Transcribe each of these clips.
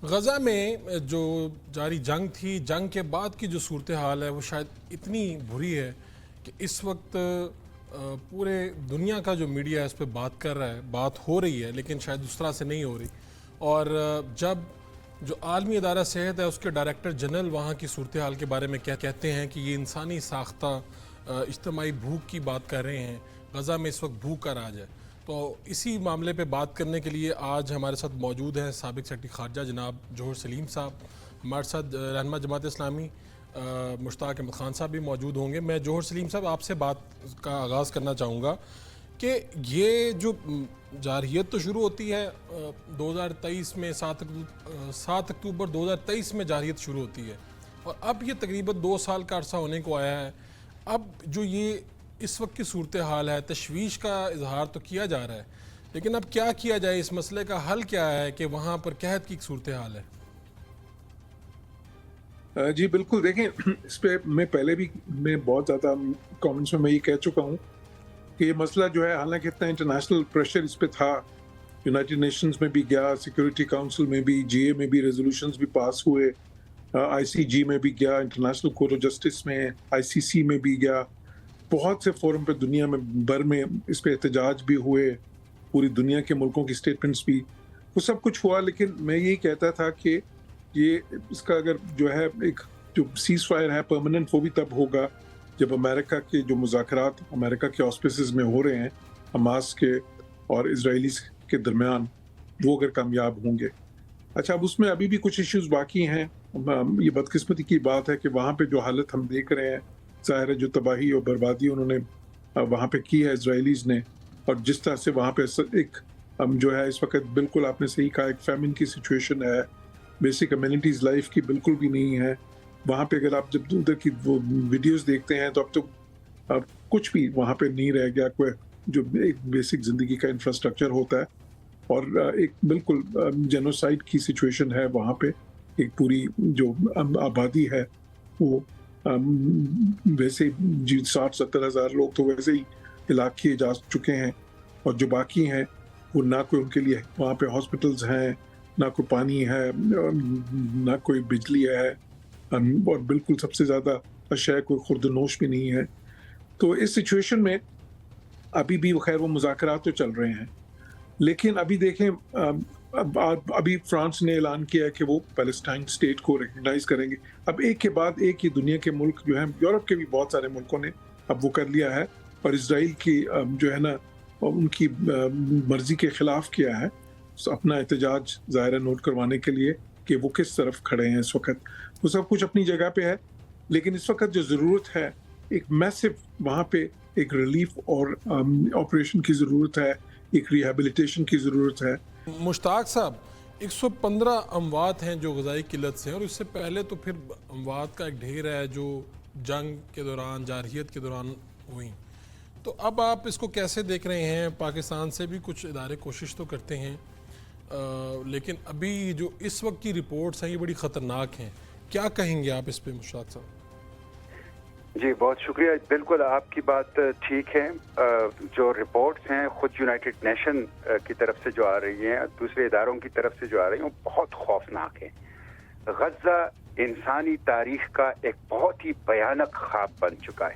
غزہ میں جو جاری جنگ تھی، جنگ کے بعد کی جو صورتحال ہے وہ شاید اتنی بری ہے کہ اس وقت پورے دنیا کا جو میڈیا ہے اس پہ بات کر رہا ہے، بات ہو رہی ہے لیکن شاید اس طرح سے نہیں ہو رہی. اور جب جو عالمی ادارہ صحت ہے اس کے ڈائریکٹر جنرل وہاں کی صورتحال کے بارے میں کہتے ہیں کہ یہ انسانی ساختہ اجتماعی بھوک کی بات کر رہے ہیں، غزہ میں اس وقت بھوک کا راج ہے. تو اسی معاملے پہ بات کرنے کے لیے آج ہمارے ساتھ موجود ہیں سابق سیکرٹری خارجہ جناب جوہر سلیم صاحب، ہمارے ساتھ رہنما جماعت اسلامی مشتاق احمد خان صاحب بھی موجود ہوں گے. میں جوہر سلیم صاحب آپ سے بات کا آغاز کرنا چاہوں گا کہ یہ جو جارحیت تو شروع ہوتی ہے 2023 میں 7 اکتوبر 2023 میں جارحیت شروع ہوتی ہے اور اب یہ تقریباً 2 سال کا عرصہ ہونے کو آیا ہے. اب جو یہ اس وقت کی صورتحال ہے، تشویش کا اظہار تو کیا جا رہا ہے لیکن اب کیا کیا جائے، اس مسئلے کا حل کیا ہے کہ وہاں پر قحط کی صورتحال ہے؟ جی بالکل، دیکھیں اس پہ میں پہلے بھی بہت زیادہ کامنٹس میں یہ کہہ چکا ہوں کہ یہ مسئلہ جو ہے، حالانکہ اتنا انٹرنیشنل پریشر اس پہ تھا، یونائٹڈ نیشنز میں بھی گیا، سیکورٹی کاؤنسل میں بھی، جی اے میں بھی ریزولوشنز بھی پاس ہوئے، آئی سی جی میں بھی گیا، انٹرنیشنل کورٹ آف جسٹس میں، آئی سی سی میں بھی گیا، بہت سے فورم پہ دنیا میں بھر میں اس پہ احتجاج بھی ہوئے، پوری دنیا کے ملکوں کی اسٹیٹمنٹس بھی، وہ سب کچھ ہوا. لیکن میں یہی کہتا تھا کہ یہ اس کا اگر جو ہے ایک جو سیز فائر ہے پرماننٹ، وہ بھی تب ہوگا جب امریکہ کے جو مذاکرات امریکہ کے آسپیسز میں ہو رہے ہیں حماس کے اور اسرائیلی کے درمیان، وہ اگر کامیاب ہوں گے. اچھا، اب اس میں ابھی بھی کچھ ایشوز باقی ہیں. یہ بدقسمتی کی بات ہے کہ وہاں پہ جو حالت ہم دیکھ رہے ہیں، ظاہر ہے جو تباہی اور بربادی انہوں نے وہاں پہ کی ہے اسرائیلیز نے، اور جس طرح سے وہاں پہ ایک جو ہے اس وقت بالکل آپ نے صحیح کہا، ایک فیمن کی سچویشن ہے، بیسک امینٹیز لائف کی بالکل بھی نہیں ہے وہاں پہ. اگر آپ جب ادھر کی وہ ویڈیوز دیکھتے ہیں تو اب کچھ بھی وہاں پہ نہیں رہ گیا، کوئی جو ایک بیسک زندگی کا انفراسٹرکچر ہوتا ہے، اور ایک بالکل جینوسائڈ کی سچویشن ہے وہاں پہ. ایک پوری جو آبادی ہے وہ ویسے 60-70 ہزار لوگ تو ویسے ہی ہلاک کیے جا چکے ہیں، اور جو باقی ہیں وہ نہ کوئی ان کے لیے وہاں پہ ہاسپٹلز ہیں، نہ کوئی پانی ہے، نہ کوئی بجلی ہے، اور بالکل سب سے زیادہ اشیاء کوئی خوردنوش بھی نہیں ہے. تو اس سچویشن میں ابھی بھی خیر وہ مذاکرات تو چل رہے ہیں، لیکن ابھی دیکھیں ابھی فرانس نے اعلان کیا ہے کہ وہ پیلسٹائن اسٹیٹ کو ریکگنائز کریں گے. اب ایک کے بعد ایک ہی دنیا کے ملک جو ہیں، یورپ کے بھی بہت سارے ملکوں نے اب وہ کر لیا ہے، اور اسرائیل کی جو ہے نا ان کی مرضی کے خلاف کیا ہے اپنا احتجاج ظاہر نوٹ کروانے کے لیے کہ وہ کس طرف کھڑے ہیں اس وقت. وہ سب کچھ اپنی جگہ پہ ہے، لیکن اس وقت جو ضرورت ہے ایک میسو وہاں پہ ایک ریلیف اور آپریشن کی ضرورت ہے، ایک ریہیبلیٹیشن کی ضرورت ہے. مشتاق صاحب، 115 اموات ہیں جو غذائی قلت سے ہیں، اور اس سے پہلے تو پھر اموات کا ایک ڈھیر ہے جو جنگ کے دوران، جارحیت کے دوران ہوئیں. تو اب آپ اس کو کیسے دیکھ رہے ہیں؟ پاکستان سے بھی کچھ ادارے کوشش تو کرتے ہیں لیکن ابھی جو اس وقت کی رپورٹس ہیں یہ بڑی خطرناک ہیں. کیا کہیں گے آپ اس پہ مشتاق صاحب؟ جی بہت شکریہ. بالکل آپ کی بات ٹھیک ہے. جو رپورٹس ہیں خود یونائٹڈ نیشن کی طرف سے جو آ رہی ہیں، دوسرے اداروں کی طرف سے جو آ رہی ہیں، وہ بہت خوفناک ہیں. غزہ انسانی تاریخ کا ایک بہت ہی بھیانک خواب بن چکا ہے،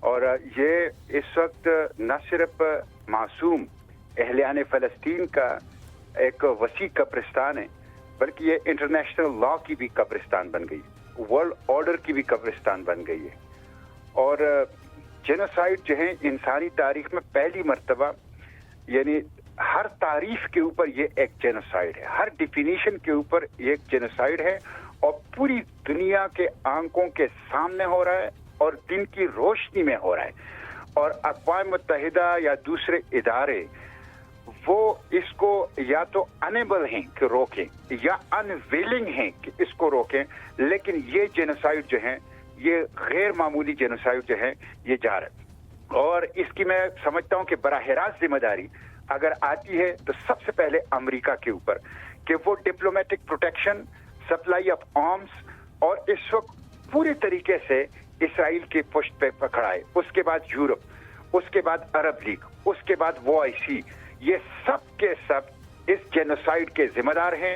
اور یہ اس وقت نہ صرف معصوم اہلیان فلسطین کا ایک وسیع قبرستان ہے، بلکہ یہ انٹرنیشنل لا کی بھی قبرستان بن گئی ہے، ورلڈ آرڈر کی بھی قبرستان بن گئی ہے. اور جینوسائیڈ جو ہے انسانی تاریخ میں پہلی مرتبہ، یعنی ہر تعریف کے اوپر یہ ایک جینوسائیڈ ہے، ہر ڈیفینیشن کے اوپر یہ ایک جینوسائیڈ ہے، اور پوری دنیا کے آنکھوں کے سامنے ہو رہا ہے اور دن کی روشنی میں ہو رہا ہے. اور اقوام متحدہ یا دوسرے ادارے وہ اس کو یا تو انیبل ہیں کہ روکیں یا انویلنگ ہیں کہ اس کو روکیں، لیکن یہ جینوسائیڈ جو ہیں، یہ غیر معمولی جینوسائیڈ جو ہے یہ جا رہا ہے. اور اس کی میں سمجھتا ہوں کہ براہ راست ذمہ داری اگر آتی ہے تو سب سے پہلے امریکہ کے اوپر، کہ وہ diplomatic protection, supply of arms, اور اس وقت پوری طریقے سے اسرائیل کی پشت پہ پکڑا ہے. اس کے بعد یورپ، اس کے بعد عرب لیگ، اس کے بعد OIC، یہ سب کے سب اس جینوسائیڈ کے ذمہ دار ہیں.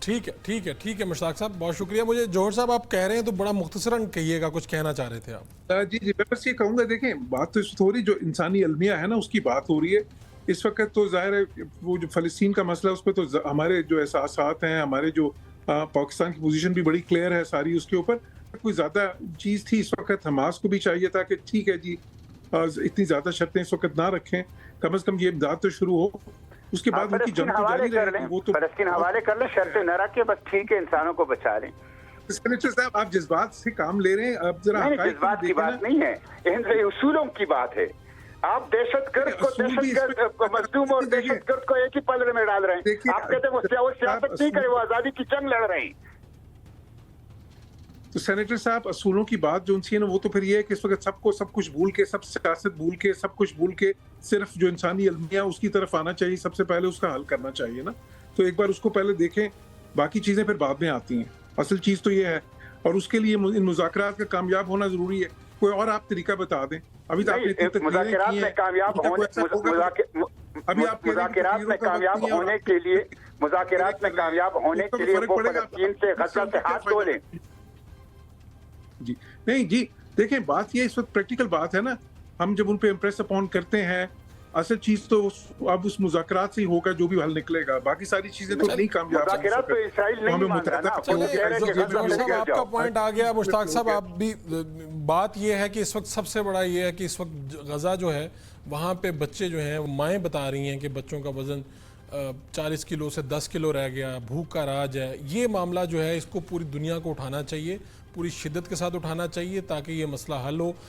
ٹھیک ہے مشتاق صاحب، بہت شکریہ. مجھے جوہر صاحب آپ کہہ رہے ہیں تو بڑا مختصراً کہیے گا، کچھ کہنا چاہ رہے تھے آپ. جی میں بس یہ کہوں گا، دیکھیں بات تو اس وقت ہو رہی جو انسانی المیہ ہے نا اس کی بات ہو رہی ہے اس وقت. تو ظاہر ہے وہ جو فلسطین کا مسئلہ اس پہ تو ہمارے جو احساسات ہیں، ہمارے جو پاکستان کی پوزیشن بھی بڑی کلیئر ہے ساری اس کے اوپر. کوئی زیادہ چیز تھی اس وقت حماس کو بھی چاہیے تھا کہ ٹھیک ہے جی اتنی زیادہ شرطیں اس وقت نہ رکھیں، کم از کم یہ امداد تو شروع ہو، اس کے بعد ان کی جنگ تو جاری رہے گی. وہ تو فلسطین حوالے کر لیں، شرطیں نہ رکھیں، بس ٹھیک ہے انسانوں کو بچا لیں. سینیٹر صاحب آپ جذبات سے کام لے رہے ہیں، اب ذرا جذبات کی بات نہیں ہے، اصولوں کی بات ہے. آپ دہشت گرد کو دہشت گرد مظلوم اور دہشت گرد کو ایک ہی پلڑے میں ڈال رہے ہیں. آپ کہتے ہیں وہ سیاست نہیں کرے، وہ آزادی کی جنگ لڑ رہے ہیں. تو سینیٹر صاحب اصولوں کی بات جو ان سی ہے نا وہ تو پھر یہ ہے کہ اس وقت سب کو سب کچھ بھول کے، سب سیاست بھول کے، سب کچھ بھول کے صرف جو انسانی المیہ اس کی طرف آنا چاہیے، سب سے پہلے اس کا حل کرنا چاہیے نا. تو ایک بار اس کو پہلے دیکھیں، باقی چیزیں پھر بعد میں آتی ہیں. اصل چیز تو یہ ہے، اور اس کے لیے ان مذاکرات کا کامیاب ہونا ضروری ہے. کوئی اور آپ طریقہ بتا دیں. ابھی تو آپ نے مذاکرات میں کامیاب ہونے کے لیے مذاکرات میں کامیاب ہونے کے لیے وہ فلسطین سے غزہ سے ہاتھ دھو لیں. جی نہیں جی دیکھیں بات یہ اس وقت پریکٹیکل بات ہے نا، ہم جب ان پہ امپریس اپون کرتے ہیں، اصل چیز تو اب اس مذاکرات سے ہی ہوگا جو بھی حل نکلے گا. باقی ساری چیزیں تو نہیں کامیاب. مذاکرات تو اسرائیل نہیں مان رہا نا. آپ کا پوائنٹ آ گیا مشتاق صاحب. آپ بھی بات یہ ہے کہ اس وقت سب سے بڑا یہ ہے کہ اس وقت غزہ جو ہے وہاں پہ بچے جو ہیں، مائیں بتا رہی ہیں کہ بچوں کا وزن 40 کلو سے 10 کلو رہ گیا، بھوک کا راج ہے. یہ معاملہ جو ہے اس کو پوری دنیا کو اٹھانا چاہیے، پوری شدت کے ساتھ اٹھانا چاہیے تاکہ یہ مسئلہ حل ہو.